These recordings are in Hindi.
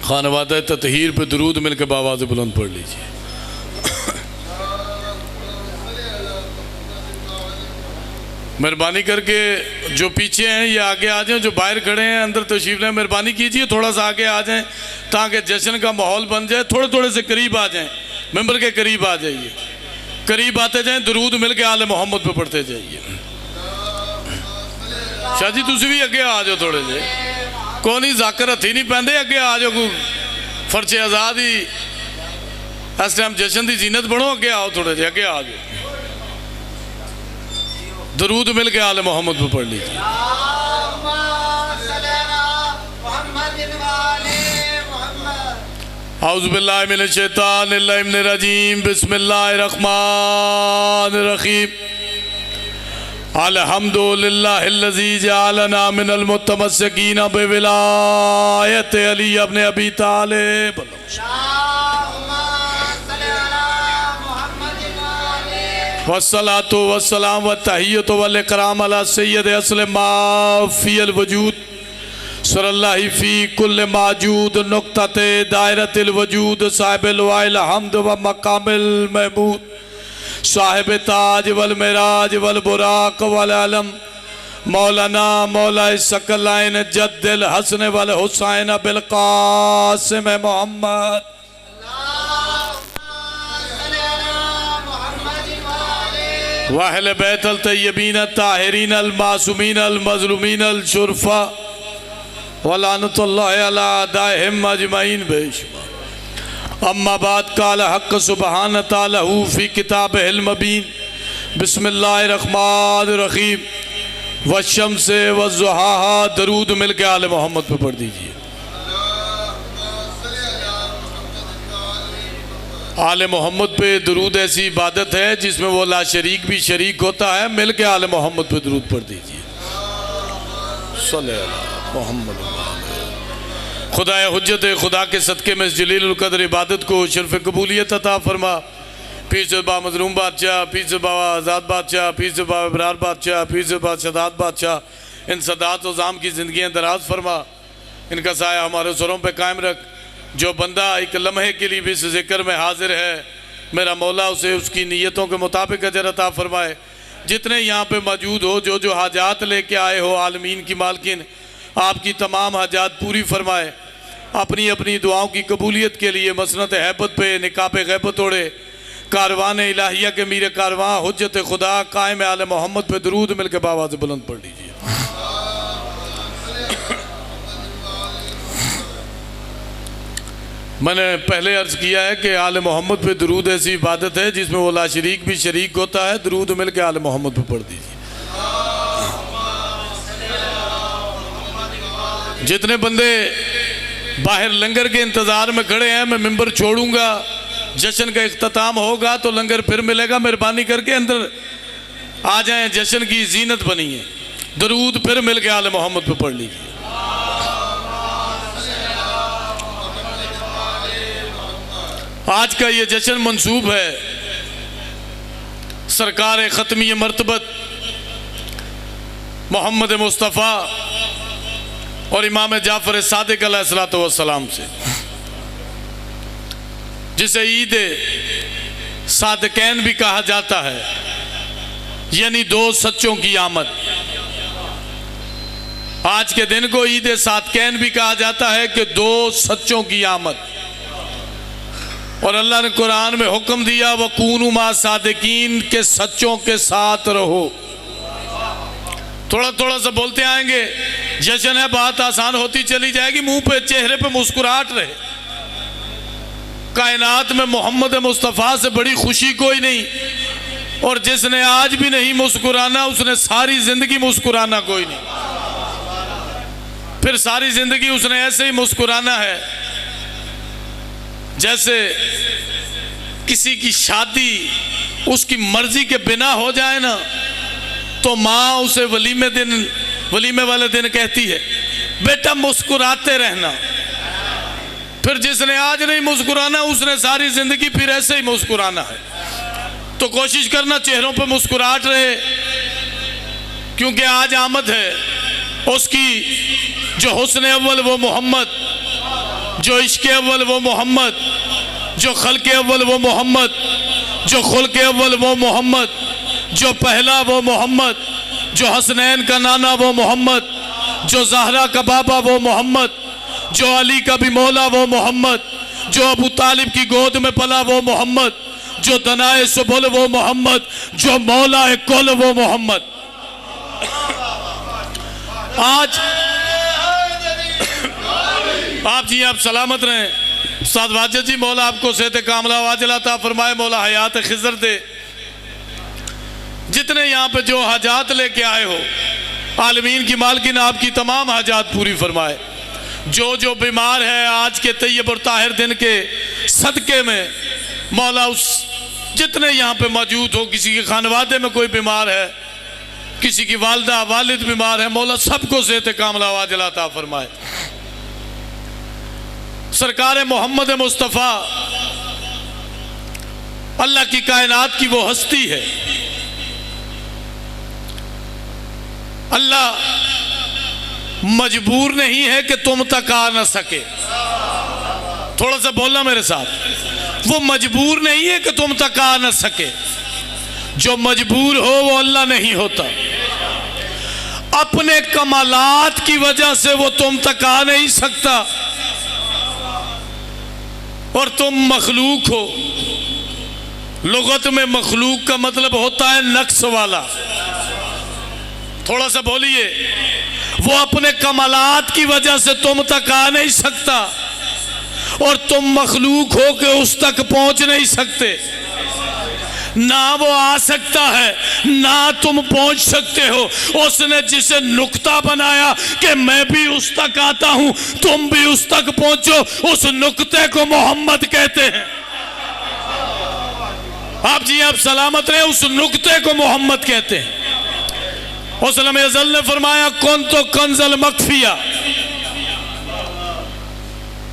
खानवादा ततहीर पे दरूद मिलकर बावाज़ बुलंद पढ़ लीजिए। मेहरबानी करके जो पीछे हैं ये आगे आ जाएं, जो बाहर खड़े हैं अंदर तशरीफ लें, मेहरबानी कीजिए थोड़ा सा आगे आ जाएं ताकि जश्न का माहौल बन जाए। थोड़े थोड़े से करीब आ जाएं, मेंबर के करीब आ जाइए, करीब आते जाएं, दरूद मिल के आले मोहम्मद पे पढ़ते जाइए। शाह जी तुम भी अगे आ जाओ थोड़े जे, कोई नहीं जाकर हथी नहीं पैंदे, अगे आ जाओ, कोई फर्चे आज़ाद ही इस टाइम जश्न की जीनत बनो, अगे आओ थोड़े जे, अगे आ जाओ, दरूद मिल के आले मोहम्मद पे पढ़ लीजिए। औज़ु बिल्लाहि मिनश शैतानिर रजीम, बिस्मिल्लाहिर्रहमानिर्रहीम। अल्हम्दुलिल्लाहिल्लज़ी जअलना मिनल मुतमस्सिकीन बिविलायति अली इब्न अबी तालिब। वस्सलातु वस्सलाम व तहियतु वल इकराम अला सय्यद अस्ल मा फ़ील वजूद सल्लल्लाहु फी कुल्ल माजूद नुक्तते दायरतिल वजूद साहिबुल वाइल हम्द व मकामिल महमूद साहिब ताज वल मिराज वल बुराक वल अलम मौलाना मौला सकलाइन जद्दिल हसन वल हुसैन बिल कासिम मोहम्मद वाहल बैतल तय्यबीन ताहिरीन अल मासूमीन अल मज़लूमीन अल शुरफा वलानतुल्लाहि अला अदाइहिम अजमईन बेशुमार। अम्मा बाद काल हक़ सुबहान तालहू फ़ी किताबिहिल मबीन बिस्मिल्लाहिर्रहमानिर्रहीम वश्शम्से वज़्ज़ुहाहा। दरूद मिल के आले मोहम्मद पे पढ़ दीजिए। आले मोहम्मद पे दरूद ऐसी इबादत है जिसमें वो ला शरीक भी शरीक होता है। मिल के आले मोहम्मद पे दरूद पढ़ दीजिए। मोहम्मद खुदाए हुज्जत खुदा के सदक़े में इस जलीलुल क़द्र इबादत को शर्फ़ कबूलियत अता फरमा। पीर से बा मज़लूम बादशाह, पीर से बाबा आज़ाद बादशाह, पीर से बाबा इब्रार बादशाह, पीर से बा सदात बादशाह, इन सदात व ज़ाम की ज़िंदगियाँ दराज फरमा। इनका साया हमारे सरों पर कायम रख। जो बंदा एक लम्हे के लिए भी इस ज़िक्र में हाजिर है, मेरा मौला उसे उसकी नीयतों के मुताबिक अजर अता फरमाए। जितने यहाँ पे मौजूद हो, जो जो हाजात लेके आए हो, आलमीन की मालकिन आपकी तमाम हाजात पूरी फरमाए। अपनी अपनी दुआओं की कबूलियत के लिए मसनत हैबत पे निकाब गैबत ओढ़े कारवान इलाहिया के मीर कारवां हुज्जत खुदा कायम आले मोहम्मद पे दरूद मिल के बावाज़ बुलंद पढ़ लीजिए। मैंने पहले अर्ज़ किया है कि आले मोहम्मद पे दरूद ऐसी इबादत है जिसमें वो ला शरीक भी शरीक होता है। दरूद मिल के आले मोहम्मद पे पढ़ दीजिए। जितने बंदे बाहर लंगर के इंतज़ार में खड़े हैं, मैं मिंबर छोड़ूंगा, जश्न का इख्तिताम होगा तो लंगर फिर मिलेगा। मेहरबानी करके अंदर आ जाएं, जश्न की जीनत बनी है। दरूद फिर मिल के आले मोहम्मद पे पढ़ लीजिए। आज का ये जश्न मंसूब है सरकार ख़त्मी मर्तबत मोहम्मद मुस्तफ़ा और इमाम जाफ़र सादिक अलैहिस्सलातु वस्सलाम से, जिसे ईद सादिक़ैन भी कहा जाता है, यानी दो सच्चों की आमद। आज के दिन को ईद सादिक़ैन भी कहा जाता है कि दो सच्चों की आमद। और अल्लाह ने कुरान में हुक्म दिया वकूनु मा सादिकीन के सच्चों के साथ रहो। थोड़ा थोड़ा सा बोलते आएंगे, जश्न है, बात आसान होती चली जाएगी, मुंह पे चेहरे पे मुस्कुराहट रहे। कायनात में मोहम्मद मुस्तफ़ा से बड़ी खुशी कोई नहीं, और जिसने आज भी नहीं मुस्कुराना उसने सारी जिंदगी मुस्कुराना कोई नहीं। फिर सारी जिंदगी उसने ऐसे ही मुस्कुराना है जैसे किसी की शादी उसकी मर्जी के बिना हो जाए ना, तो माँ उसे वलीमे वाले दिन कहती है बेटा मुस्कुराते रहना। फिर जिसने आज नहीं मुस्कुराना उसने सारी जिंदगी फिर ऐसे ही मुस्कुराना है। तो कोशिश करना चेहरों पे मुस्कुराहट रहे, क्योंकि आज आमद है उसकी जो हुस्न अव्वल वो मोहम्मद जो इश्क़ अव्वल वो मोहम्मद, जो खल्क़ अव्वल वो मोहम्मद, जो खुल्क़ अव्वल वो मोहम्मद, जो पहला वो मोहम्मद, जो हसनैन का नाना वो मोहम्मद, जो ज़हरा का बाबा वो मोहम्मद, जो अली का भी मौला वो मोहम्मद, जो अबू तालिब की गोद में पला वो मोहम्मद, जो दनाए सुबुल वो मोहम्मद, जो मौला कुल वो मोहम्मद। आज आप जी आप सलामत रहें। उस्ताद वाजिद जी मौला आपको सेहत कामला वाजिला अता फरमाए, मौला हयात खिज़र दे। जितने यहाँ पे जो हाजात लेके आए हो, आलमीन की मालकिन आपकी तमाम हाजात पूरी फरमाए। जो जो बीमार है आज के तैयब और ताहिर दिन के सदके में मौला उस जितने यहाँ पे मौजूद हो, किसी के खानवादे में कोई बीमार है, किसी की वालदा वालिद बीमार है, मौला सबको सेहत कामला वाजिला अता फरमाए। सरकार मोहम्मद मुस्तफ़ा अल्लाह की कायनात की वो हस्ती है। अल्लाह मजबूर नहीं है कि तुम तक आ ना सके। थोड़ा सा बोलना मेरे साथ, वो मजबूर नहीं है कि तुम तक आ ना सके। जो मजबूर हो वो अल्लाह नहीं होता। अपने कमालात की वजह से वो तुम तक आ नहीं सकता और तुम मखलूक हो। लुगत में मखलूक का मतलब होता है नक्स वाला। थोड़ा सा बोलिए, वो अपने कमालात की वजह से तुम तक आ नहीं सकता और तुम मखलूक हो के उस तक पहुंच नहीं सकते। ना वो आ सकता है ना तुम पहुंच सकते हो। उसने जिसे नुक्ता बनाया कि मैं भी उस तक आता हूं, तुम भी उस तक पहुंचो, उस नुक्ते को मोहम्मद कहते हैं। आप जी आप सलामत रहे, उस नुक्ते को मोहम्मद कहते हैं। उसलम अज़ल ने फरमाया कौन तो कंजल मखफिया।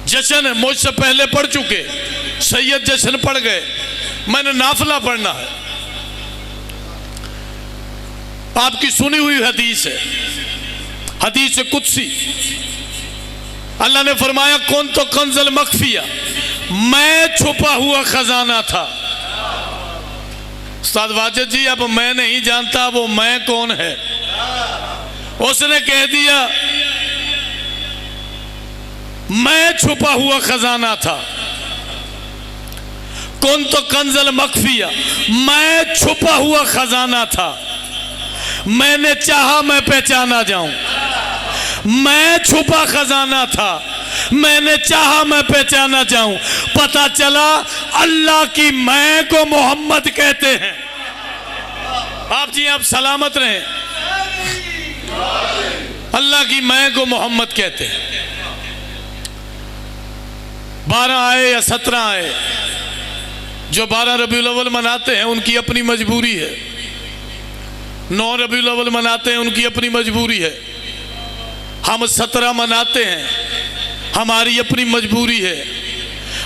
जश्न मुझसे पहले पढ़ चुके, सैयद जश्न पढ़ गए, मैंने नाफिला पढ़ना है। आपकी सुनी हुई हदीस है, हदीस कुदसी। अल्लाह ने फरमाया कौन तो कंजल मखफिया, मैं छुपा हुआ खजाना था। उस्ताद वाजिद जी अब मैं नहीं जानता वो मैं कौन है। उसने कह दिया मैं छुपा हुआ खजाना था। कौन तो कंजल मखफिया, मैं छुपा हुआ खजाना था। मैंने चाहा मैं पहचाना जाऊं। मैं छुपा खजाना था, मैंने चाहा मैं पहचाना जाऊं। पता चला अल्लाह की मैं को मोहम्मद कहते हैं। आप जी आप सलामत रहें। अल्लाह की मैं को मोहम्मद कहते हैं। 12 आए या 17 आए, जो 12 रबीउल अव्वल मनाते हैं उनकी अपनी मजबूरी है। 9 रबीउल अव्वल मनाते हैं उनकी अपनी मजबूरी है। हम 17 मनाते हैं, हमारी अपनी मजबूरी है।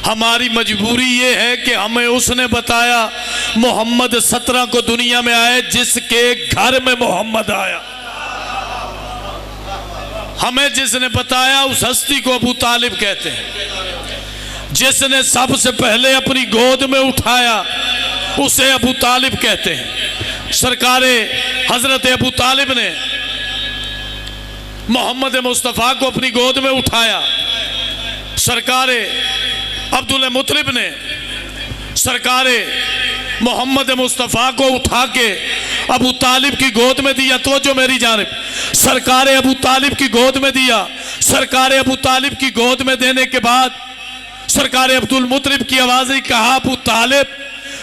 हमारी मजबूरी ये है कि हमें उसने बताया मोहम्मद 17 को दुनिया में आए जिसके घर में मोहम्मद आया। हमें जिसने बताया उस हस्ती को अबू तालिब कहते हैं। जिसने सबसे पहले अपनी गोद में उठाया उसे अबू तालिब कहते हैं। सरकारे हजरत अबू तालिब ने मोहम्मद मुस्तफ़ा को अपनी गोद में उठाया। सरकारे अब्दुल मुतलिब ने सरकारे मोहम्मद मुस्तफ़ा को उठा के अबू तालिब की गोद में दिया। तो जो मेरी जानिब सरकारे अबू तालिब की गोद में दिया। सरकारे अबू तालिब की गोद में देने के बाद सरकारे अब्दुल मुतलिब की आवाज़ ही कहा अबू तालिब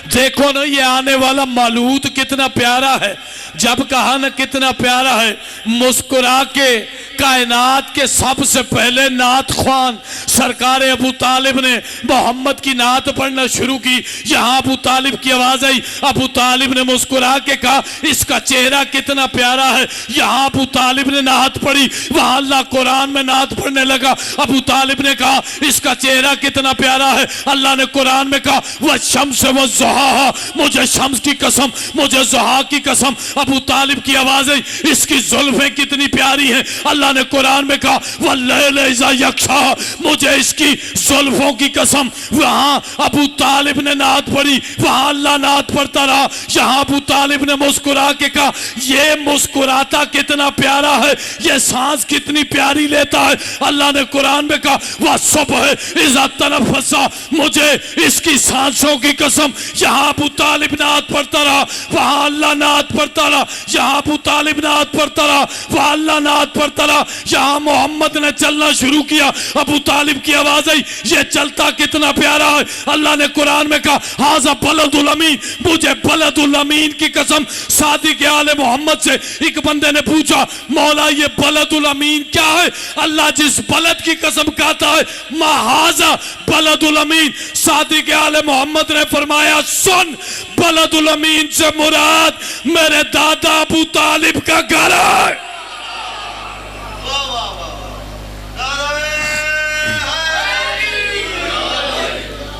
देखो ना ये आने वाला मालूद कितना प्यारा है। जब कहा ना कितना प्यारा है, मुस्कुरा के कायनात के सबसे पहले नात ख्वान सरकार अबू तालिब ने मोहम्मद की नात पढ़ना शुरू की। यहाँ अबू तालिब की आवाज आई। अबू तालिब ने मुस्कुरा के कहा इसका चेहरा कितना प्यारा है। यहाँ अबू तालिब ने नात पढ़ी, वहां अल्लाह कुरान में नात पढ़ने लगा। अबू तालिब ने कहा इसका चेहरा कितना प्यारा है। अल्लाह ने कुरान में कहा वह शम्स व रहा है, मुझे शम्स की कसम, मुझे ज़ुहा की कसम। अबू तालिब की आवाज है, इसकी जुल्फें कितनी प्यारी हैं। अल्लाह ने कुरान में कहा वल्लैल इज़ा यग़शा, मुझे इसकी जुल्फों की कसम। वहां अबू तालिब ने नात पढ़ी, वहां अल्लाह नात पढ़ता रहा। यहाँ अबू तालिब ने मुस्कुरा के कहा ये मुस्कुराता कितना प्यारा है, ये सांस कितनी प्यारी लेता है। अल्लाह ने कुरान में कहा वह सुबह इज़ा तनफ़्फ़सा, मुझे इसकी सांसों की कसम। यहाँ अबू तालिब नात पढ़ता रहा, वहां अल्लाह नात पढ़ता रहा। यहाँ अबू तालिब नात पढ़ता रहा, वहां अल्लाह नात पढ़ता रहा। यहाँ मोहम्मद ने चलना शुरू किया, अबू तालिब की आवाज आई ये चलता कितना प्यारा है। अल्लाह ने कुरान में कहा हाज़ा बलदुल अमीन, मुझे बलदुल अमीन की कसम। सादिक आले मोहम्मद से एक बंदे ने पूछा मौला ये बलदुल अमीन क्या है? अल्लाह जिस बलद की कसम खाता है महाजा बलदुल अमीन। सादिक आले मोहम्मद ने फरमाया सुन, बलदुल अमीन से मुराद मेरे दादा अबू तालिब का घर है।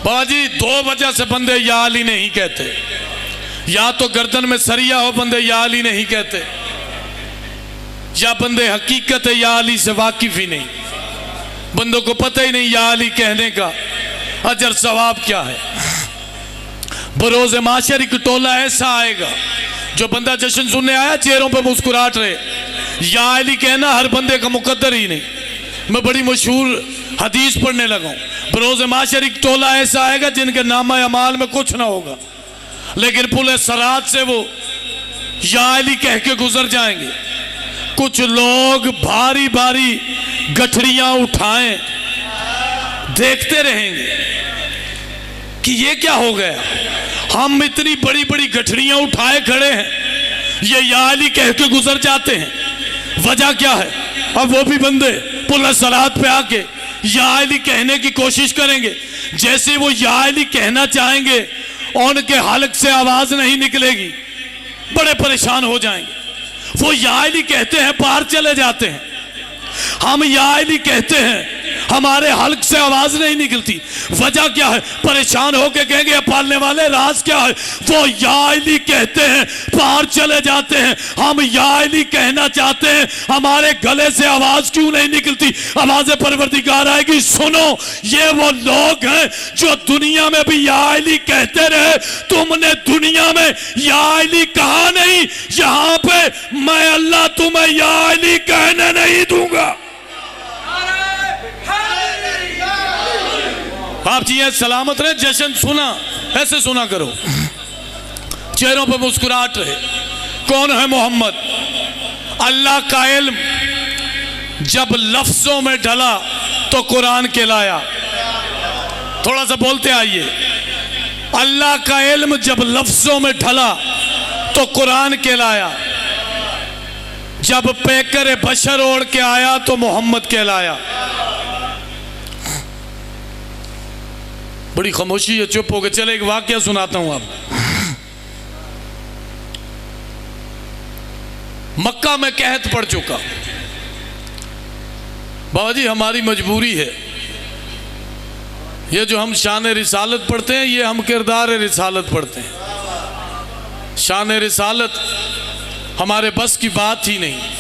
बाजी दो वजह से बंदे या अली नहीं कहते, या तो गर्दन में सरिया हो बंदे या अली नहीं कहते, या बंदे हकीकत है या अली से वाकिफ ही नहीं, बंदों को पता ही नहीं या अली कहने का अजर सवाब क्या है। बरोज़े माशर एक टोला ऐसा आएगा जो बंदा जश्न सुनने आया चेहरों पर मुस्कुराहट रहे, या अली कहना हर बंदे का मुकद्दर ही नहीं। मैं बड़ी मशहूर हदीस पढ़ने लगा हूँ, बरोज़े माशर एक टोला ऐसा आएगा जिनके नामा अमाल में कुछ ना होगा, लेकिन पुल सरात से वो या अली कह के गुजर जाएंगे। कुछ लोग भारी भारी गठरियां उठाएं, देखते रहेंगे कि ये क्या हो गया, हम इतनी बड़ी बड़ी गठरियां उठाए खड़े हैं, ये या अली कह के गुजर जाते हैं, वजह क्या है? अब वो भी बंदे पुल सरात पे आके या अली कहने की कोशिश करेंगे, जैसे वो या अली कहना चाहेंगे उनके हलक से आवाज नहीं निकलेगी, बड़े परेशान हो जाएंगे। वो या अली कहते हैं पार चले जाते हैं, हम या अली कहते हैं हमारे हल्क से आवाज नहीं निकलती, वजह क्या है? परेशान होके कहेंगे पालने वाले राज क्या है? वो या अली कहते हैं पार चले जाते हैं, हम या अली कहना चाहते हैं हमारे गले से आवाज क्यों नहीं निकलती? आवाज परवरदिगार आएगी सुनो, ये वो लोग हैं जो दुनिया में भी या अली कहते रहे, तुमने दुनिया में या अली कहा नहीं, यहां पे मैं अल्लाह तुम्हें या अली कहने नहीं दूंगा। आप जी सलामत रहे, जश्न सुना ऐसे सुना करो, चेहरों पर मुस्कुराहट रहे। कौन है मोहम्मद? अल्लाह का इल्म जब लफ्जों में ढला तो कुरान कहलाया। थोड़ा सा बोलते आइए, अल्लाह का इल्म जब लफ्जों में ढला तो कुरान कहलाया, जब पैकर बशर ओढ़ के आया तो मोहम्मद कहलाया। बड़ी खामोशी है, चुप हो गए। चले एक वाकया सुनाता हूं। आप मक्का में कहत पड़ चुका। बाबा जी हमारी मजबूरी है, ये जो हम शान रिसालत पढ़ते हैं ये हम किरदार रिसालत पढ़ते हैं। शान रिसालत हमारे बस की बात ही नहीं।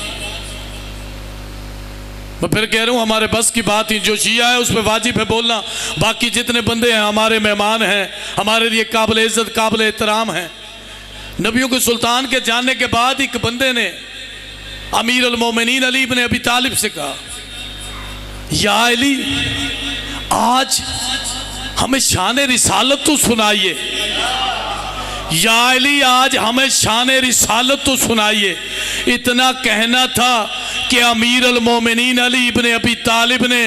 मैं फिर कह रहा हूँ हमारे बस की बात ही, जो शिया है उस पर वाजिब है बोलना, बाकी जितने बंदे हैं हमारे मेहमान हैं, हमारे लिए काबिल इज्जत काबिल एहतराम हैं। नबियों के सुल्तान के जानने के बाद एक बंदे ने अमीर अल मोमिनीन अली इब्न अबी तालिब से कहा या अली आज हमें शान रिसालत तो सुनाइए, या अली आज हमें शान रिसालत तो सुनाइए। इतना कहना था कि अमीर अल मोमिनीन अली इब्न अबी तालिब ने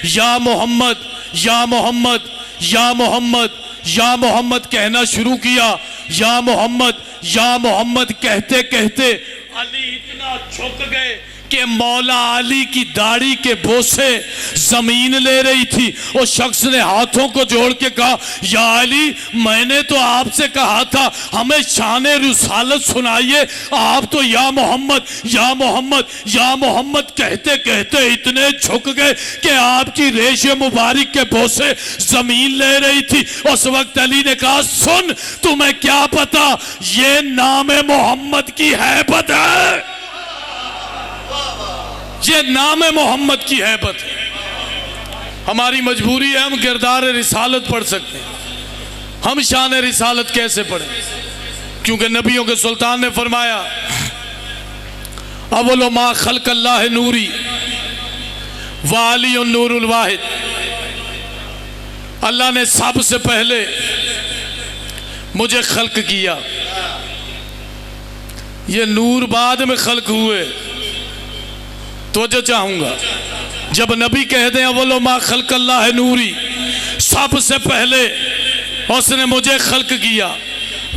या मोहम्मद या मोहम्मद या मोहम्मद या मोहम्मद कहना शुरू किया। या मोहम्मद कहते कहते अली इतना झुक गए कि मौला अली की दाढ़ी के बोसे जमीन ले रही थी। उस शख्स ने हाथों को जोड़ के कहा, या अली, मैंने तो आपसे कहा था हमें शान रिसालत सुनाइए, आप तो या मोहम्मद या मोहम्मद या मोहम्मद कहते कहते इतने झुक गए कि आपकी रेश मुबारक के बोसे जमीन ले रही थी। उस वक्त अली ने कहा, सुन, तुम्हें क्या पता ये नाम मोहम्मद की हैबत है, ये नाम मोहम्मद की हैबत है। हमारी मजबूरी है, हम किरदार रिसालत पढ़ सकते हैं, हम शान रिसालत कैसे पढ़ें? क्योंकि नबियों के सुल्तान ने फरमाया, अव्वलु मा खल्क़ल्लाह नूरी व अली नूरुल वाहिद। अल्लाह ने सबसे पहले मुझे खल्क किया, ये नूर बाद में खल्क हुए। तो जो चाहूंगा जब नबी कह दें अव्वलु मा खल्क़ल्लाह नूरी, सबसे पहले उसने मुझे खल्क किया,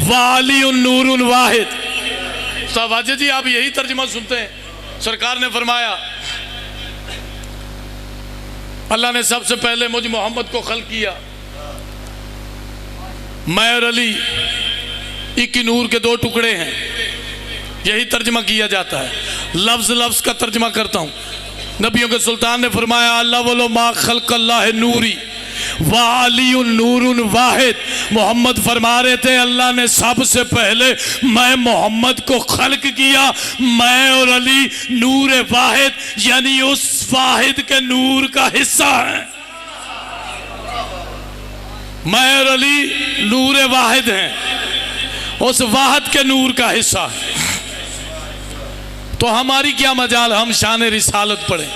वाली नूरुल वाहिद। वाजिद जी आप यही तर्जुमा सुनते हैं। सरकार ने फरमाया अल्लाह ने सबसे पहले मुझे मोहम्मद को खल्क किया, मैं और अली एक ही नूर के दो टुकड़े हैं, यही तर्जमा किया जाता है। लफ्ज लफ्ज का तर्जमा करता हूं। नबियों के सुल्तान ने फरमाया, अल्लाह वलो मा खल्क़ल्लाह नूरी व अली नूरुन वाहिद। मोहम्मद फरमा रहे थे, अल्लाह ने सबसे पहले मैं मोहम्मद को खल्क किया, मैं और अली नूर वाहिद यानी उस वाहिद के नूर का हिस्सा है। मैं और अली नूर वाहिद हैं, उस वाहिद के नूर का हिस्सा है। तो हमारी क्या मजाल हम शान रिसालत पढ़ें?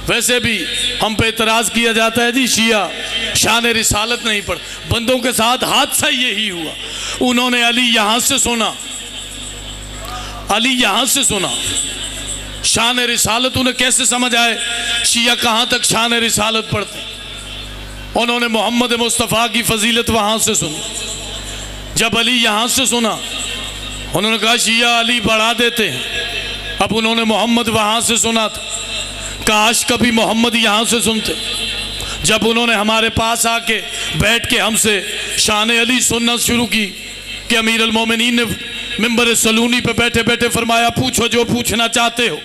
वैसे भी हम पे इतराज किया जाता है, जी शिया शान रिसालत नहीं पढ़। बंदों के साथ हादसा यही हुआ, उन्होंने अली यहां से सुना, अली यहां से सुना, शान रिसालत उन्हें कैसे समझ आए? शिया कहां तक शान रिसालत पढ़ते? उन्होंने मोहम्मद मुस्तफ़ा की फजीलत वहां से सुनी। जब अली यहां से सुना, उन्होंने कहा शिया अली बढ़ा देते हैं। अब उन्होंने मोहम्मद वहां से सुना था, काश कभी मोहम्मद यहां से सुनते। जब उन्होंने हमारे पास आके बैठ के हमसे शान अली सुनना शुरू की कि अमीर अल मोमिनीन ने मिंबर सलूनी पे बैठे बैठे फरमाया, पूछो जो पूछना चाहते हो।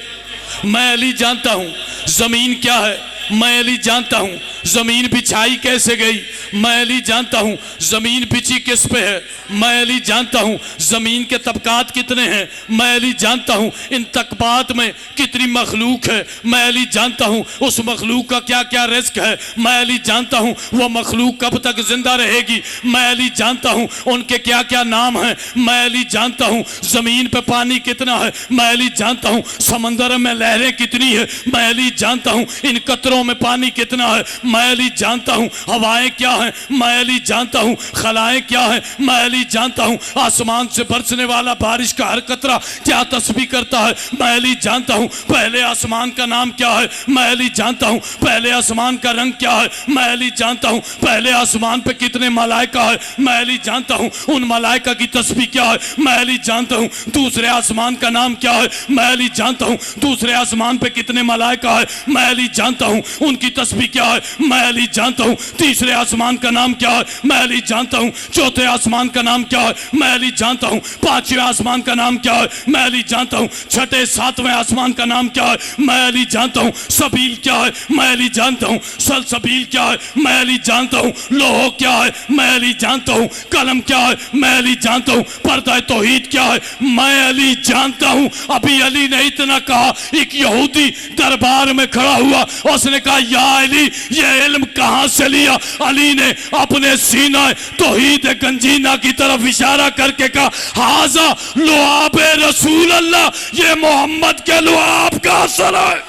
मैं अली जानता हूं जमीन क्या है, मैं अली जानता हूं जमीन बिछाई कैसे गई, मैं अली जानता हूं जमीन बिछी किस पे है, मैं अली जानता हूं जमीन के तबकात कितने हैं, मैं अली जानता हूं इन तकबात में कितनी मखलूक है, मैं अली जानता हूं उस मखलूक का क्या क्या रिस्क है, मैं अली जानता हूं वह मखलूक कब तक जिंदा रहेगी, मैं अली जानता हूं उनके क्या क्या नाम हैं, मैं अली जानता हूं जमीन पे पानी कितना है, मैं अली जानता हूं समंदर में लहरें कितनी है, मैं अली जानता हूं इन कतरों में पानी कितना है, मैं अली जानता हूं हवाएं क्या हैं, मैं अली जानता हूं खलाएं क्या हैं, मैं अली जानता हूं आसमान से बरसने वाला बारिश का हर कतरा क्या तस्बीह करता है, मैं अली जानता हूं पहले आसमान का नाम क्या है, मैं अली जानता हूं पहले आसमान का रंग क्या है, मैं अली जानता हूं पहले आसमान पे कितने मलाइका है, मैं अली जानता हूं उन मलाइका की तस्बीह क्या है, मैं अली जानता हूं दूसरे आसमान का नाम क्या है, मैं अली जानता हूं दूसरे आसमान पे कितने मलाइका है, मैं अली जानता हूं उनकी तस्बीह क्या है, मैं अली जानता हूं तीसरे आसमान का नाम क्या है, मैं अली जानता हूं चौथे आसमान का नाम क्या है, मैं अली जानता हूं पांचवें आसमान का नाम क्या है, मैं अली जानता हूं छठे सातवें आसमान का नाम क्या है, मैं अली जानता हूं सबील क्या है, मैं अली जानता हूं सलसबील क्या है, मैं अली जानता हूं लोहो क्या है, मैं अली जानता हूं कलम क्या है, मैं अली जानता हूं पर्दा तौहीद क्या है, मैं अली जानता हूं। अभी अली ने इतना कहा, एक यहूदी दरबार में खड़ा हुआ, उसने कहा या अली ये इल्म कहां से लिया? अली ने अपने सीना तौहीद गंजीना की तरफ इशारा करके कहा, हाजा लुआब रसूल अल्लाह, ये मोहम्मद के लुआब का असर है।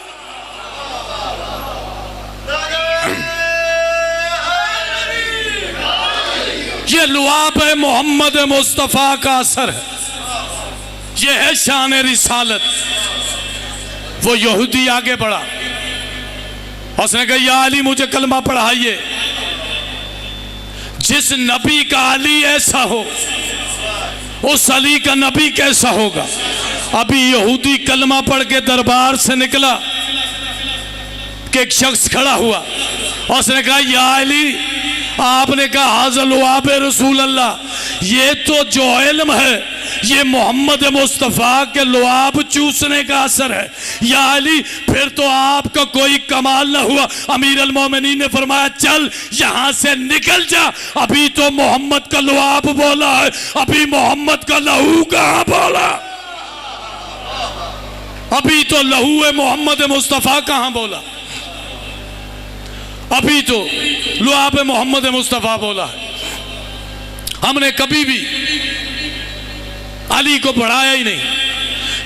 ये लुआब है मोहम्मद मुस्तफ़ा का असर है, ये है शान रिसालत। वो यहूदी आगे बढ़ा, उसने कहा या अली मुझे कलमा पढ़ाइए। जिस नबी का अली ऐसा हो, उस अली का नबी कैसा होगा? अभी यहूदी कलमा पढ़ के दरबार से निकला कि एक शख्स खड़ा हुआ और उसने कहा या अली, आपने कहा हाज़ल लुआब रसूल अल्लाह, ये तो जो इल्म है ये मोहम्मद मुस्तफ़ा के लुआब चूसने का असर है। या अली, फिर तो आपका कोई कमाल न हुआ। अमीर अल मोमिनीन ने फरमाया चल यहां से निकल जा, अभी तो मोहम्मद का लुआब बोला है, अभी मोहम्मद का लहू कहां बोला, अभी तो लहू मोहम्मद मुस्तफ़ा कहां बोला, अभी तो लुआब मोहम्मद मुस्तफ़ा बोला है। हमने कभी भी अली को बढ़ाया ही नहीं,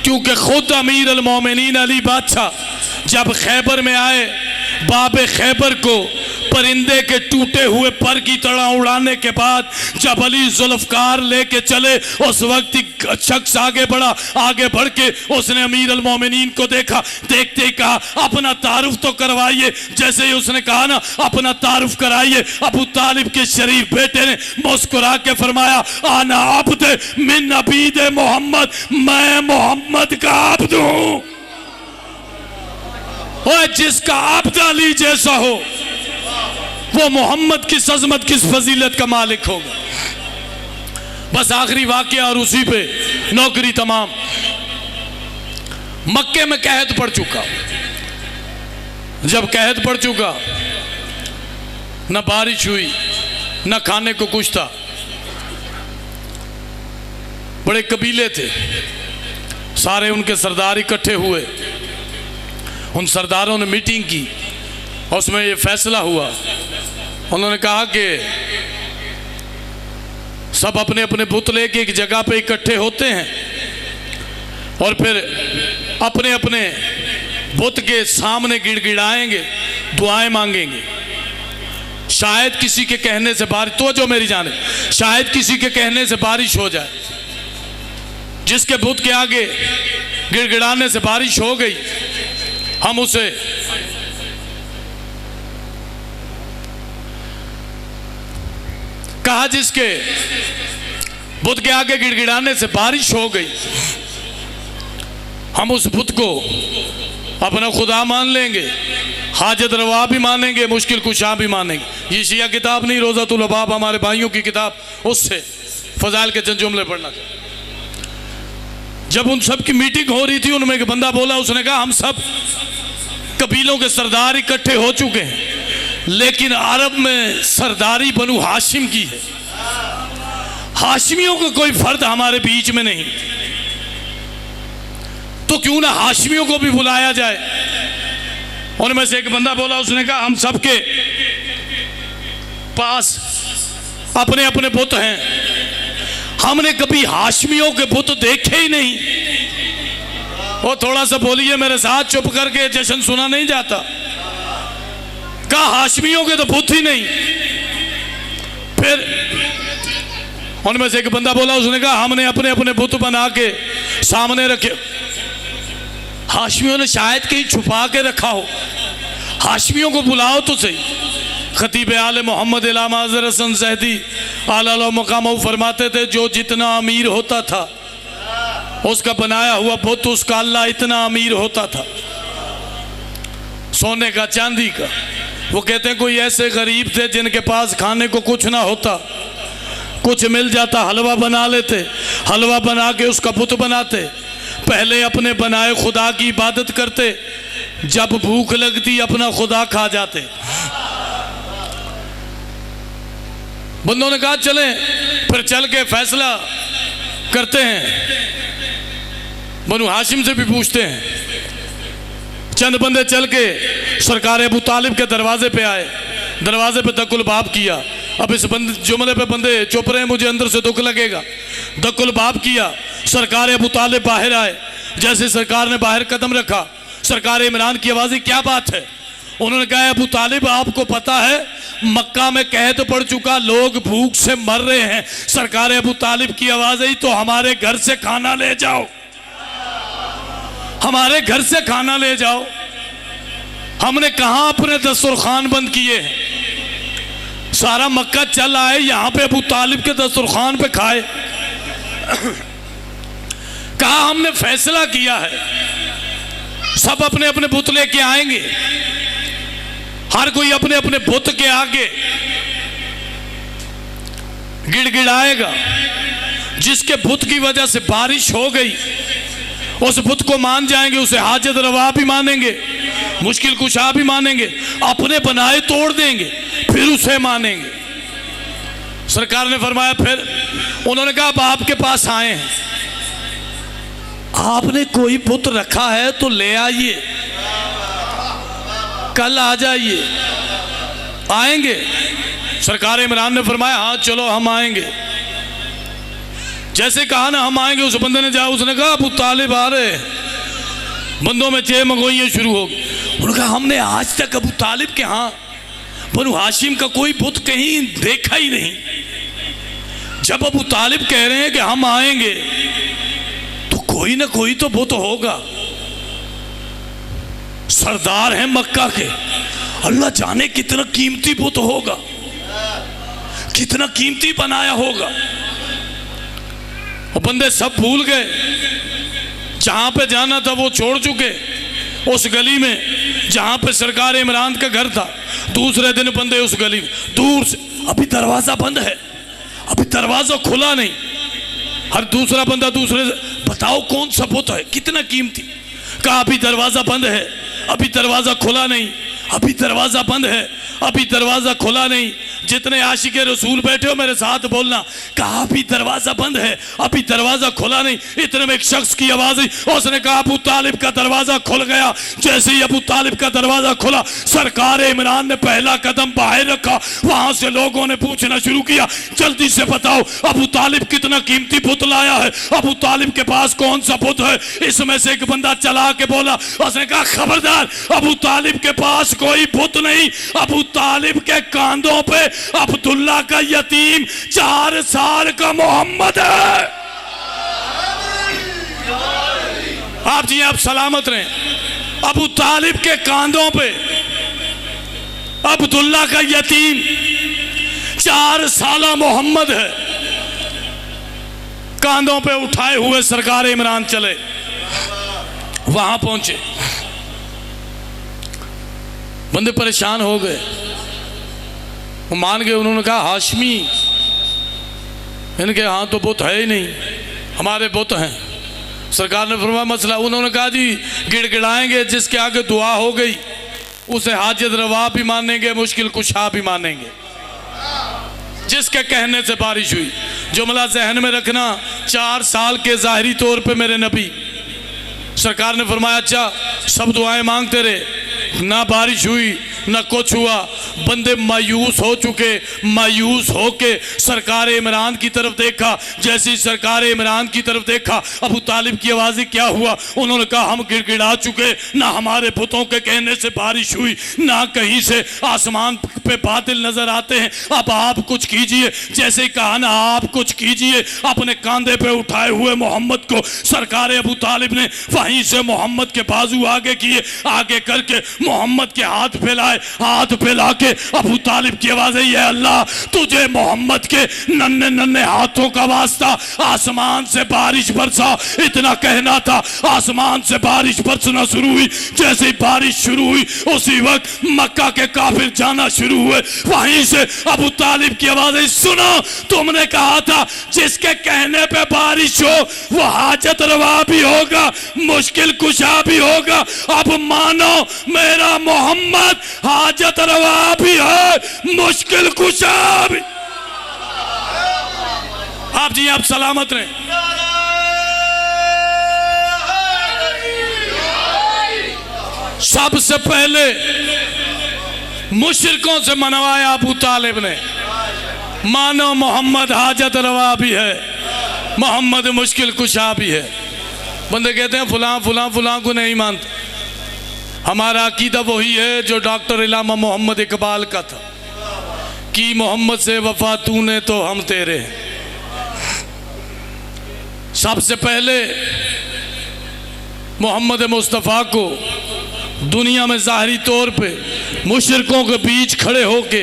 क्योंकि खुद अमीर अल मोमिनीन अली बादशाह जब खैबर में आए, बाबे खैबर को परिंदे के टूटे हुए पर की तरह उड़ाने के बाद जब अली जुल्फकार लेके चले, उस वक्त एक शख्स आगे बढ़ा, आगे बढ़ के उसने अमीर अल मोमिनीन को देखा, देखते ही कहा अपना तारुफ तो करवाइए। जैसे ही उसने कहा ना अपना तारुफ कराइए, अबू तालिब के शरीफ बेटे ने मुस्कुरा के फरमाया आना अब्द मिन अबीद मोहम्मद, मैं मोहम्मद का अब्द हूं। और जिसका अब्द अली जैसा हो वो मोहम्मद की अज़मत किस फजीलत का मालिक होगा। बस आखिरी वाकया और उसी पे नौकरी तमाम। मक्के में कहत पड़ चुका, जब कहत पड़ चुका न बारिश हुई न खाने को कुछ था, बड़े कबीले थे, सारे उनके सरदार इकट्ठे हुए, उन सरदारों ने मीटिंग की और उसमें ये फैसला हुआ, उन्होंने कहा कि सब अपने अपने बुत लेके एक जगह पे इकट्ठे होते हैं और फिर अपने अपने बुत के सामने गिड़गिड़ाएंगे, दुआएं मांगेंगे। शायद किसी के कहने से बारिश, तो जो मेरी जाने, शायद किसी के कहने से बारिश हो जाए। जिसके बुत के आगे गिड़गिड़ाने से बारिश हो गई, हम उसे कहा जिसके बुत के आगे गिड़गिड़ाने से बारिश हो गई, हम उस बुत को अपना खुदा मान लेंगे, हाजत रवा भी मानेंगे, मुश्किल कुशा भी मानेंगे। ये शिया किताब नहीं, रोज़ातुल अहबाब हमारे भाइयों की किताब, उससे फजाइल के चंद जुमले पढ़ना। जब उन सब की मीटिंग हो रही थी, उनमें एक बंदा बोला, उसने कहा हम सब कबीलों के सरदार इकट्ठे हो चुके हैं, लेकिन अरब में सरदारी बनु हाशिम की है, हाशिमियों का कोई फर्द हमारे बीच में नहीं, तो क्यों ना हाशिमियों को भी बुलाया जाए। उनमें से एक बंदा बोला, उसने कहा हम सबके पास अपने अपने बुत हैं, हमने कभी हाशिमियों के बुत देखे ही नहीं। वो थोड़ा सा बोलिए मेरे साथ, चुप करके जश्न सुना नहीं जाता। कहा हाशिमियों के तो बुत ही नहीं। फिर उनमें से एक बंदा बोला, उसने कहा हमने अपने अपने बुत बना के सामने रखे, हाशिमियों ने शायद कहीं छुपा के रखा हो, हाशिमियों को बुलाओ तो सही। खतीब आले मोहम्मद इलामा हज़रत हसन ज़ैदी आला मकाम फरमाते थे, जो जितना अमीर होता था उसका बनाया हुआ बुत, उसका अल्लाह इतना अमीर होता था, सोने का चांदी का। वो कहते हैं कोई ऐसे गरीब थे जिनके पास खाने को कुछ ना होता, कुछ मिल जाता हलवा बना लेते, हलवा बना के उसका बुत बनाते, पहले अपने बनाए खुदा की इबादत करते, जब भूख लगती अपना खुदा खा जाते। बंदों ने कहा चलें, फिर चल के फैसला करते हैं, बनु हाशिम से भी पूछते हैं। चंद बंदे चल के सरकार अबू तालिब के दरवाजे पे आए, दरवाजे पे दकुल बाब किया। अब इस जुमले पे बंदे चुप रहे, मुझे अंदर से दुख लगेगा। दकुल बाब किया, सरकार अबू तालिब बाहर आए। जैसे सरकार ने बाहर कदम रखा, सरकार इमरान की आवाज़, क्या बात है? उन्होंने कहा अबू तालिब आपको पता है मक्का में कहत पड़ चुका, लोग भूख से मर रहे हैं। सरकार अबू तालिब की आवाज़ आई तो हमारे घर से खाना ले जाओ, हमारे घर से खाना ले जाओ। हमने कहां अपने दस्तरखान बंद किए हैं, सारा मक्का चल आए, यहां पे अबू तालिब के दस्तरखान पे खाए। कहा हमने फैसला किया है, सब अपने अपने बुत लेके आएंगे, हर कोई अपने अपने बुत के आगे गिड़गिड़ाएगा। जिसके बुत की वजह से बारिश हो गई उस बुत को मान जाएंगे, उसे हाजत रवा भी मानेंगे, मुश्किल कुशा भी मानेंगे, अपने बनाए तोड़ देंगे, फिर उसे मानेंगे। सरकार ने फरमाया, फिर उन्होंने कहा अब आपके पास आए हैं, आपने कोई बुत रखा है तो ले आइए, कल आ जाइए। आएंगे? सरकार इमरान ने फरमाया हाँ चलो हम आएंगे। जैसे कहा ना हम आएंगे, उस बंदे ने जाया, उसने कहा अबू तालिब आ रहे। बंदों में चे मंगोइयाँ शुरू हो गई। उन्होंने कहा हमने आज तक अबू तालिब के यहाँ बनु हाशिम का कोई बुत कहीं देखा ही नहीं। जब अबू तालिब कह रहे हैं कि हम आएंगे तो कोई ना कोई तो बुत होगा। सरदार हैं मक्का के, अल्लाह जाने कितना कीमती बुत होगा, कितना कीमती बनाया होगा। और बंदे सब भूल गए, जहां पे जाना था वो छोड़ चुके। उस गली में जहां पे सरकार इमरान का घर था, दूसरे दिन बंदे उस गली में दूर से, अभी दरवाजा बंद है, अभी दरवाजा खुला नहीं। हर दूसरा बंदा दूसरे से, बताओ कौन सा बुत है, कितना कीमती। कहा अभी दरवाजा बंद है, अभी दरवाजा खुला नहीं, अभी दरवाजा बंद है, अभी दरवाजा खुला नहीं। जितने आशिके रसूल बैठे हो मेरे साथ बोलना, कहा अभी दरवाजा बंद है, अभी दरवाजा खुला नहीं। इतने में एक शख्स की आवाज आई, उसने कहा अबू तालिब का दरवाजा खुल गया। जैसे ही अबू तालिब का दरवाजा खुला, सरकार इमरान ने पहला कदम बाहर रखा। वहां से लोगों ने पूछना शुरू किया, जल्दी से बताओ अबू तालिब कितना कीमती बुत लाया है, अबू तालिब के पास कौन सा बुत है। इसमें से एक बंदा चला के बोला, उसने कहा खबरदार, अबू तालिब के पास कोई बुत नहीं, अबू तालिब के कांधों पे अब्दुल्ला का यतीम 4 साल का मोहम्मद है। आप जी आप सलामत रहें। अबू तालिब के कांधों पे अब्दुल्ला का यतीम 4 साल मोहम्मद है। कांधों पे उठाए हुए सरकार इमरान चले, वहां पहुंचे। बंदे परेशान हो गए, वो मान गए। उन्होंने कहा हाशमी, इनके यहाँ तो बुत है ही नहीं, हमारे बुत हैं। सरकार ने फरमाया मसला। उन्होंने कहा जी गिड़गिड़ाएंगे, जिसके आगे दुआ हो गई उसे हाजत रवा भी मानेंगे, मुश्किल कुशा भी मानेंगे। जिसके कहने से बारिश हुई, जुमला जहन में रखना, 4 साल के ज़ाहिरी तौर पे मेरे नबी। सरकार ने फरमाया अच्छा सब दुआएं मांगते रहे, ना बारिश हुई ना कुछ हुआ। बंदे मायूस हो चुके, मायूस होके सरकार इमरान की तरफ देखा। जैसे ही सरकार इमरान की तरफ देखा, अबू तालिब की आवाज़ क्या हुआ। उन्होंने कहा हम गिड़गिड़ा चुके, ना हमारे बुतों के कहने से बारिश हुई, ना कहीं से आसमान पे बादल नजर आते हैं। अब आप कुछ कीजिए। जैसे ही कहा ना आप कुछ कीजिए, अपने कांधे पे उठाए हुए मोहम्मद को सरकार अबू तालिब ने वहीं से मोहम्मद के बाजू आगे किए, आगे करके मोहम्मद के हाथ फैलाए। हाथ फैला के अबू तालिब की आवाज है, ये अल्लाह तुझे मोहम्मद के नन्हे नन्हे हाथों का वास्ता, आसमान से बारिश बरसा। इतना कहना था, आसमान से बारिश बरसना शुरू हुई। जैसे ही बारिश शुरू हुई उसी वक्त मक्का के काफिर जाना शुरू हुए। वहीं से अबू तालिब की आवाज है, सुनो तुमने कहा था जिसके कहने पे बारिश हो वो हाजत रवा भी होगा, मुश्किल कुशा भी होगा। अब मानो मेरा मोहम्मद हाजत रवा भी है, मुश्किल कुशा भी। आप जी आप सलामत रहें। सबसे पहले मुशरिकों से मनवाया अबू तालिब ने, मानो मोहम्मद हाजत रवा भी है, मोहम्मद मुश्किल कुशा भी है। बंदे कहते हैं फलां फलां फलां को नहीं मानते। हमारा अकीदा वही है जो डॉक्टर इलामा मोहम्मद इकबाल का था कि मोहम्मद से वफा तूने तो हम तेरे। सबसे पहले मोहम्मद मुस्तफ़ा को दुनिया में ज़ाहिरी तौर पे मुशरिकों के बीच खड़े होके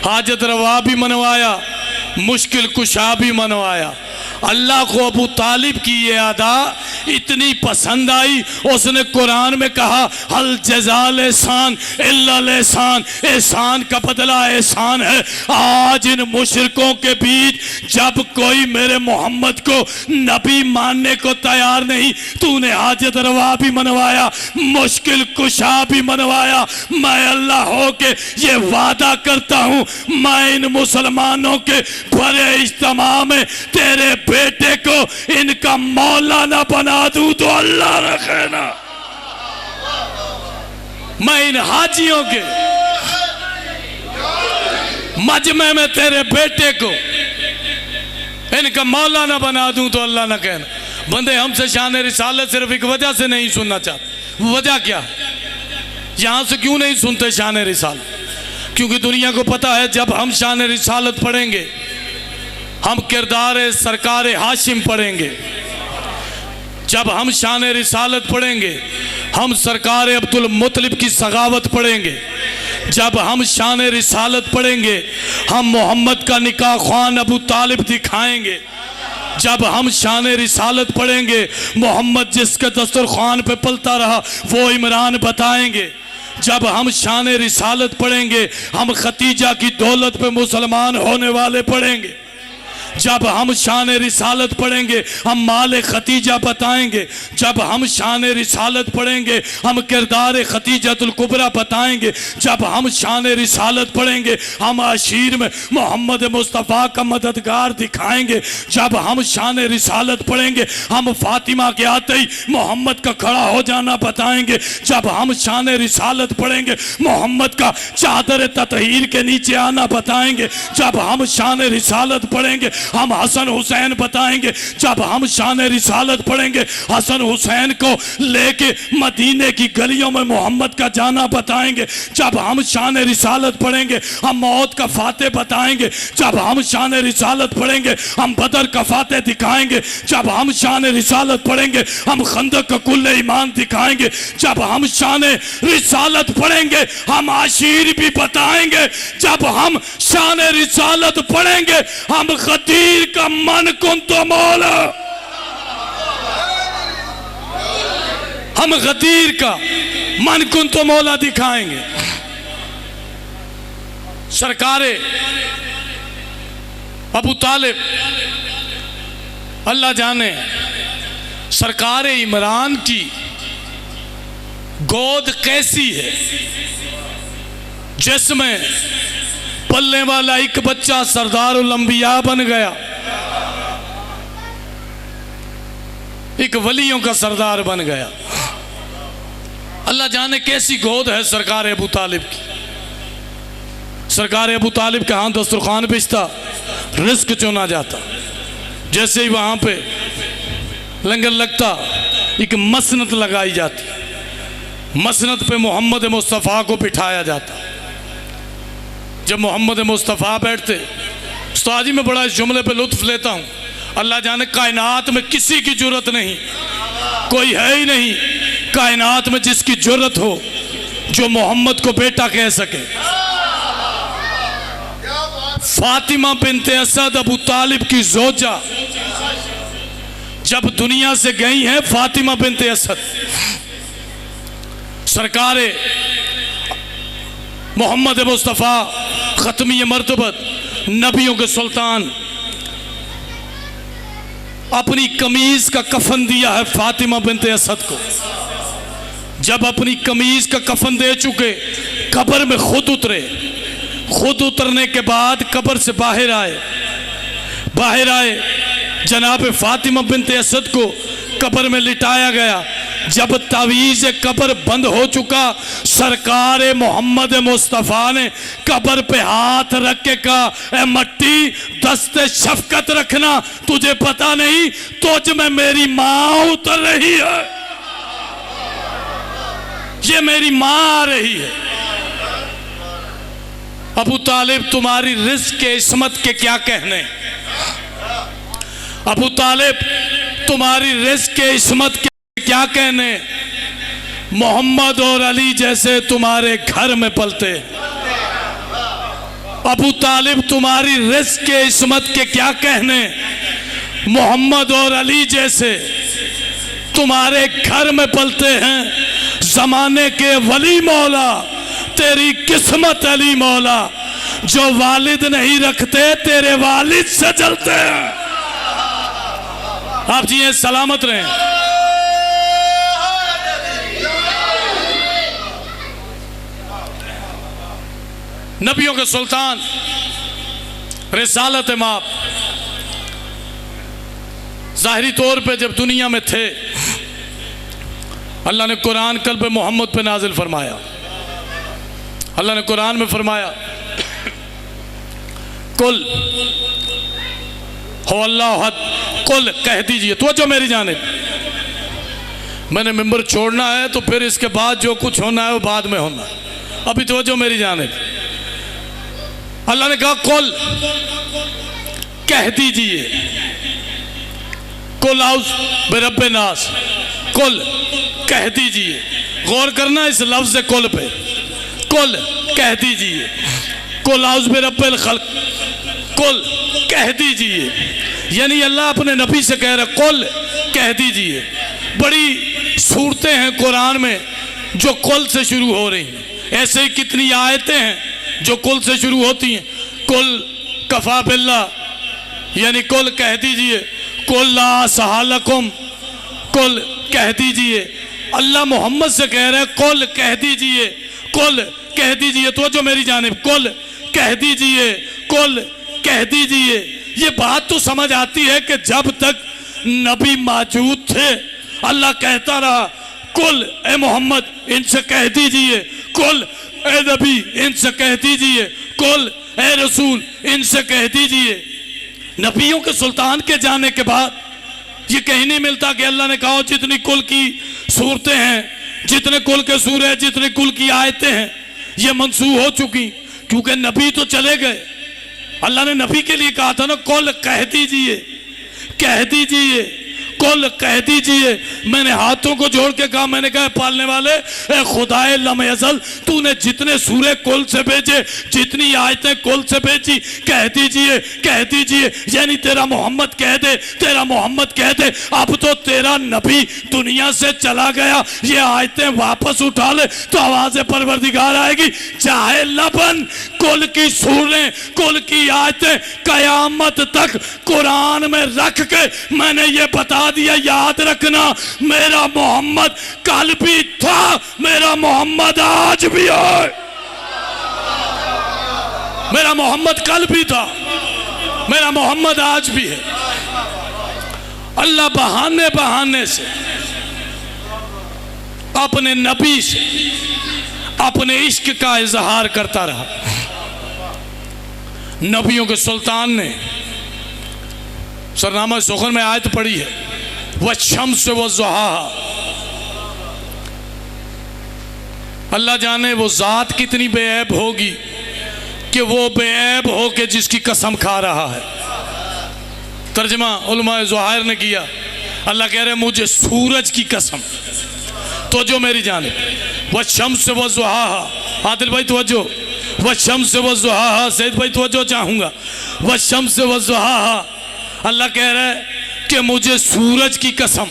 हाजत रवा भी मनवाया, मुश्किल कुशा भी मनवाया। अल्लाह को अबू तालिब की ये अदा इतनी पसंद आई, उसने कुरान में कहा हल जज़ाल एहसान इल्लल एहसान, एहसान का बदला एहसान है। आज इन मुशरिकों के बीच जब कोई मेरे मोहम्मद को नबी मानने को तैयार नहीं, तूने हाजत रवा भी मनवाया, मुश्किल कुशा भी मनवाया। मैं अल्लाह हो के ये वादा करता हूं, मैं इन मुसलमानों के बड़े इज्तिमा में तेरे बेटे को इनका मौलाना बना दूं तो अल्लाह रखे ना। मैं इन हाजियों के मजमे में तेरे बेटे को इनका मौलाना बना दूं तो अल्लाह ना कहना। बंदे हमसे शान रिसालत सिर्फ एक वजह से नहीं सुनना चाहते। वो वजह क्या है? यहां से क्यों नहीं सुनते शान रिसालत? क्योंकि दुनिया को पता है जब हम शान रिसालत पढ़ेंगे, हम किरदार सरकार हाशिम पढ़ेंगे, जब हम शान रिसालत पढ़ेंगे, हम सरकार अब्दुल मुत्तलिब की सगावत पढ़ेंगे, जब हम शान रिसालत पढ़ेंगे, हम मोहम्मद का निकाह ख्वान अबू तालिब दिखाएंगे, जब हम शान रिसालत पढ़ेंगे, मोहम्मद जिसके दस्तरखान पे पलता रहा वो इमरान बताएंगे, जब हम शान रिसालत पढ़ेंगे, हम खतीजा की दौलत पे मुसलमान होने वाले पढ़ेंगे, जब हम शान रिसालत पढ़ेंगे हम माल खतीजा बताएंगे, जब हम शान रिसालत पढ़ेंगे हम किरदार खतीजतुल कुबरा बताएंगे, जब हम शान रिसालत पढ़ेंगे हम आशीर में मोहम्मद मुस्तफ़ा का मददगार दिखाएंगे, जब हम शान रिसालत पढ़ेंगे हम फातिमा के आते ही मोहम्मद का खड़ा हो जाना बताएंगे, जब हम शान रिसालत पढ़ेंगे मोहम्मद का चादर ततहीर के नीचे आना बताएंगे, जब हम शान रिसालत पढ़ेंगे हम हसन हुसैन बताएंगे, जब हम शान रिसालत पढ़ेंगे हसन हुसैन को लेके मदीने की गलियों में मोहम्मद का जाना बताएंगे, जब हम शान रिसालत पढ़ेंगे हम मौत का फाते बताएंगे, जब हम शान रिसालत पढ़ेंगे हम बदर का फाते दिखाएंगे, जब हम शान रिसालत पढ़ेंगे हम खंदक का कुल्ले ईमान दिखाएंगे, जब हम शान रिसालत पढ़ेंगे हम आशीर भी बताएंगे, जब हम शान रिसालत पढ़ेंगे हम खतीर का मन कुन तो मौला, हम गदीर का मन कुन तो मौला दिखाएंगे। सरकारे अबू तालिब अल्लाह जाने सरकारे इमरान की गोद कैसी है, जिसमें पलने वाला एक बच्चा सरदारुल अंबिया बन गया, एक वलियों का सरदार बन गया। अल्लाह जाने कैसी गोद है सरकार अबू तालिब की। सरकार अबू तालिब के हाथ दस्तरखान बिछता, रिस्क चुना जाता, जैसे ही वहां पे लंगर लगता एक मसनत लगाई जाती, मसनत पे मोहम्मद मुस्तफ़ा को बिठाया जाता। जब मोहम्मद मुस्तफ़ा बैठते, उस्ताद जी मैं बड़ा इस जुमले पे लुत्फ लेता हूँ, अल्लाह जाने कायनात में किसी की जुर्रत नहीं, कोई है ही नहीं कायनात में जिसकी जुर्रत हो जो मोहम्मद को बेटा कह सके। फातिमा बिनते असद अबू तालिब की जोजा जब दुनिया से गई हैं, फातिमा बिनते असद सरकारे मोहम्मद मुस्तफ़ा ख़त्मी मर्तबत नबियों के सुल्तान अपनी कमीज का कफन दिया है फातिमा बिनते असद को। जब अपनी कमीज का कफन दे चुके कब्र में खुद उतरे, खुद उतरने के बाद कब्र से बाहर आए जनाब फातिमा बिनते असद को कब्र में लिटाया गया। जब तावीज़ कब्र बंद हो चुका, सरकार मोहम्मद मुस्तफ़ा ने कब्र पे हाथ रख के कहा, ए मट्टी दस्ते शफकत रखना, तुझे पता नहीं तुझ में मेरी माँ उतर रही है, ये मेरी माँ आ रही है। अबू तालिब तुम्हारी रिज़्क़ के इस्मत के क्या कहने, अबू तालिब तुम्हारी रिज़्क़ के इस्मत के क्या कहने, मोहम्मद और अली जैसे तुम्हारे घर में पलते। अबू तालिब तुम्हारी रिज़्क़ के इस्मत के क्या कहने, मोहम्मद और अली जैसे तुम्हारे घर में पलते हैं जमाने के वली मौला। तेरी किस्मत अली मौला, जो वालिद नहीं रखते तेरे वालिद से जलते हैं। आप जी सलामत रहें। नबियों के सुल्तान, रिसालत माप, ज़ाहिरी तौर पे जब दुनिया में थे, अल्लाह ने कुरान कल्ब मोहम्मद पे नाजिल फरमाया। अल्लाह ने कुरान में फरमाया, कुल हो अल्लाह हद, कुल कह दीजिए। तो जो मेरी जानिब, मैंने मिंबर छोड़ना है तो फिर इसके बाद जो कुछ होना है वो बाद में होना। अभी तो जो मेरी जानिब, अल्लाह ने कहा कुल कह दीजिए। कुल आउज़ बिरब्बिन नास, कुल कह दीजिए। गौर करना इस लफ्ज़ कुल पे, कुल कह दीजिए। कुल आउज़ बिरब्बिल खल्क़, कुल कह दीजिए। यानी अल्लाह अपने नबी से कह रहे कुल कह दीजिए। बड़ी सूरतें हैं कुरान में जो कुल से शुरू हो रही हैं। ऐसे ही कितनी आयतें हैं जो कुल से शुरू होती हैं। कुल कफ़ा बिल्लाह, यानी कुल कह दीजिए। कुल ला सहालकुम, कुल कह दीजिए। अल्लाह मोहम्मद से कह रहे हैं कुल कह दीजिए, कुल कह दीजिए। तो जो मेरी जानिब, कुल कह दीजिए, कुल कह दीजिए। ये बात तो समझ आती है कि जब तक नबी मौजूद थे अल्लाह कहता रहा कुल ए मोहम्मद इनसे कह दीजिए, कुल ए नबी इनसे कह दीजिए, कुल ए रसूल इनसे कह दीजिए। नबियों के सुल्तान के जाने के बाद ये कहीं नहीं मिलता कि अल्लाह ने कहा जितनी कुल की सूरतें हैं, जितने कुल के सूरे, जितने कुल की आयतें हैं, ये मंसूख हो चुकी, क्योंकि नबी तो चले गए। अल्लाह ने नबी के लिए कहा था ना कुल कह दीजिए, कह दीजिए, कुल कह दीजिए। मैंने हाथों को जोड़ के कहा, मैंने कहा पालने वाले ए खुदाए लम यज़ल, तूने जितने सूरे कुल से भेजे, जितनी आयतें कुल से भेजी, कह दीजिए, कह दीजिए। यानी तेरा मोहम्मद कह दे, तेरा मोहम्मद कह दे। अब तो तेरा नबी दुनिया से चला गया, ये आयतें वापस उठा ले तो आवाज़ परवरदिगार आएगी। चाहे लबन कुल की सूरें, कुल की आयतें कयामत तक कुरान में रख के मैंने ये बता दिया, याद रखना मेरा मोहम्मद कल भी था, मेरा मोहम्मद आज भी है। मेरा मोहम्मद कल भी था, मेरा मोहम्मद आज भी है। अल्लाह बहाने बहाने से अपने नबी से अपने इश्क का इजहार करता रहा। नबियों के सुल्तान ने सरनामा सुखन में आयत पढ़ी है, वह शम्स व ज़ुहाहा। अल्लाह जाने वो ज़ात कितनी बेऐब होगी कि वो बेऐब हो के जिसकी कसम खा रहा है। तर्जमा उलमा ज़ुहायर ने किया, अल्लाह कह रहे मुझे सूरज की कसम। तो जो मेरी जाने, वह शम्स व ज़ुहाहा। आदिल भाई तवज्जो, वह शम्स व ज़ुहाहा। सैयद भाई तवज्जो चाहूँगा, वह शम्स व ज़ुहाहा। अल्लाह कह रहा है कि मुझे सूरज की कसम।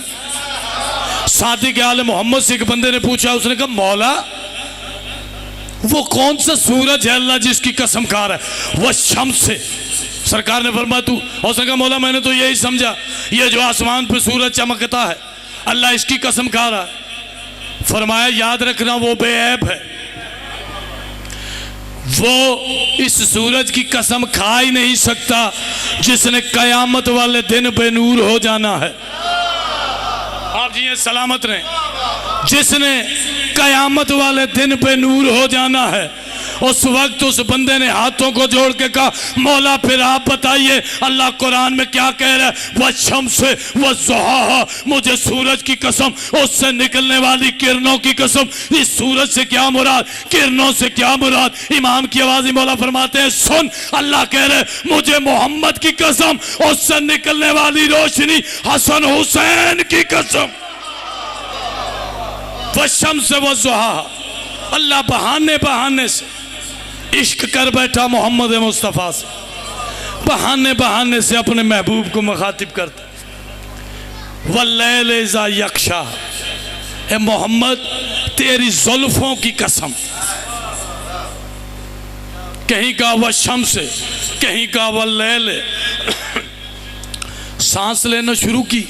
सादिक आले मोहम्मद से एक बंदे ने पूछा, उसने कहा मौला वो कौन सा सूरज है अल्लाह जिसकी कसम खा रहा है? वह शम्स से। सरकार ने फरमाया तू, और उसने कहा मौला मैंने तो यही समझा ये जो आसमान पे सूरज चमकता है अल्लाह इसकी कसम खा रहा है। फरमाया याद रखना वो बेऐब है, वो इस सूरज की कसम खा ही नहीं सकता जिसने कयामत वाले दिन बेनूर हो जाना है। आप जी ये सलामत रहें। जिसने कयामत वाले दिन बेनूर हो जाना है, उस वक्त उस बंदे ने हाथों को जोड़ के कहा मौला फिर आप बताइए अल्लाह कुरान में क्या कह रहा है? वह शम्स वह ज़ुहाहा, मुझे सूरज की कसम, उससे निकलने वाली किरणों की कसम। इस सूरज से क्या मुराद, किरणों से क्या मुराद? इमाम की आवाज़ मौला फरमाते हैं सुन, अल्लाह कह रहे मुझे मोहम्मद की कसम, उससे निकलने वाली रोशनी, हसन हुसैन की कसम। वह शम्स वह ज़ुहाहा। अल्लाह बहाने बहाने से इश्क कर बैठा मोहम्मद मुस्तफ़ा से, बहाने बहाने से अपने महबूब को मुखातिब करता। वल्लैल इज़ा यग़शा, ए मोहम्मद तेरी जुल्फों की कसम। कहीं का वह शम्स, कहीं का वह लैल। सांस लेना शुरू की,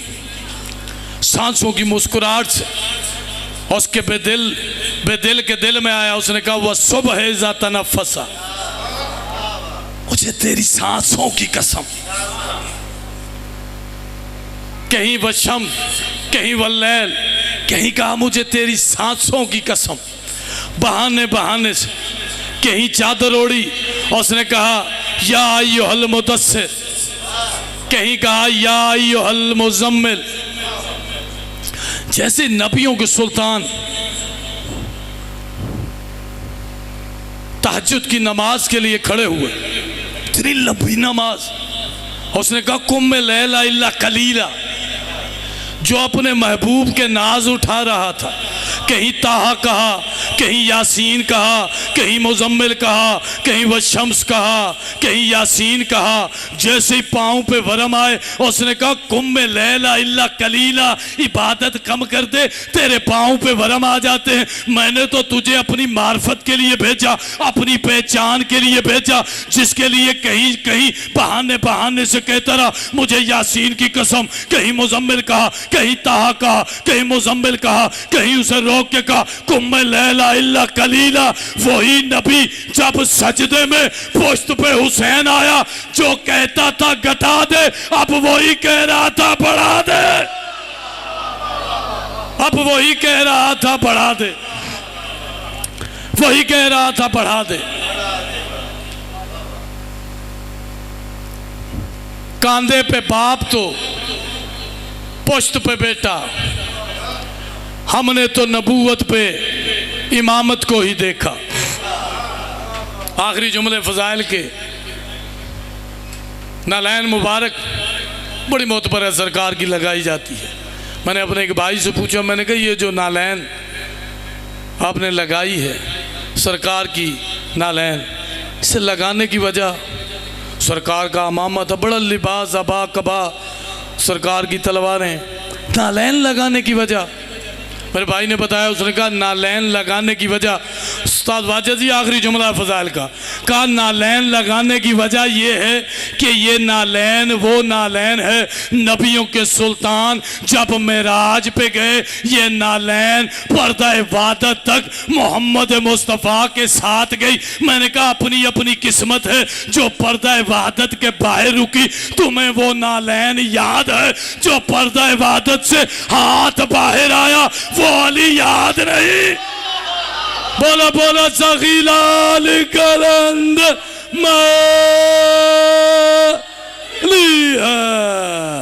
सांसों की मुस्कुराहट से उसके बेदिल के दिल में आया। उसने कहा वह सुबह इज़ा तनफ़्फ़सा, मुझे तेरी सांसों की कसम। कहीं वह शम्स, कहीं वह लैल, कहीं कहा मुझे तेरी सांसों की कसम। बहाने बहाने से कहीं चादर ओढ़ी, उसने कहा या अय्युहल मुदस्सिर, कहीं कहा या अय्युहल मुज़म्मिल। जैसे नबियों के सुल्तान तहज्जुद की नमाज के लिए खड़े हुए, इतनी लंबी नमाज। उसने कहा कुम लैला इल्ला कलीला, जो अपने महबूब के नाज उठा रहा था। कहीं ताहा कहा, कहीं यासीन कहा, कहीं मुजम्मिल कहा, कहीं वह शम्स कहा, कहीं यासीन कहा। जैसे ही पाँव पे वरम आए उसने कहा कुम लैला इल्ला कलीला, इबादत कम कर दे, तेरे पाँव पे वरम आ जाते हैं। मैंने तो तुझे अपनी मार्फत के लिए भेजा, अपनी पहचान के लिए भेजा, जिसके लिए कहीं कहीं बहाने बहाने से कहता रहा मुझे यासीन की कसम। कहीं मुजम्मिल कहा, कहीं ताहा कहा, कहीं मुजम्मिल कहा, कहीं उसे रोक के कहा कुम लैला इल्ला कलीला। वही नबी जब सजदे में पुश्त पे हुसैन आया, जो कहता था घटा दे, अब वही कह रहा था बढ़ा दे, अब वही कह रहा था बढ़ा दे, वही कह रहा था बढ़ा दे। कांधे पे बाप तो पुश्त पे बेटा, हमने तो नबूवत पे इमामत को ही देखा। आखिरी जुमले फजाइल के, नालैन मुबारक बड़ी मोतबर है, सरकार की लगाई जाती है। मैंने अपने एक भाई से पूछा, मैंने कहा ये जो नालैन आपने लगाई है सरकार की नालैन, इसे लगाने की वजह सरकार का अमामा था, बड़ा लिबास अबा कबा, सरकार की तलवारें, नालैन लगाने की वजह। मेरे भाई ने बताया, उसने कहा नालैन लगाने की वजह, उस्ताद वाजिद जी आखिरी जुमला फजाइल का, कहा नालैन लगाने की वजह यह है कि ये नालैन वो नालैन है नबियों के सुल्तान जब मेराज पे गए, ये नालैन पर्दा इबादत तक मोहम्मद मुस्तफ़ा के साथ गई। मैंने कहा अपनी अपनी किस्मत है जो पर्दा इबादत के बाहर रुकी। तुम्हें वो नालैन याद है जो पर्दा इबादत से हाथ बाहर आया, वो अली याद नहीं? बोलो बोलो सगीलाल कलंद माली है।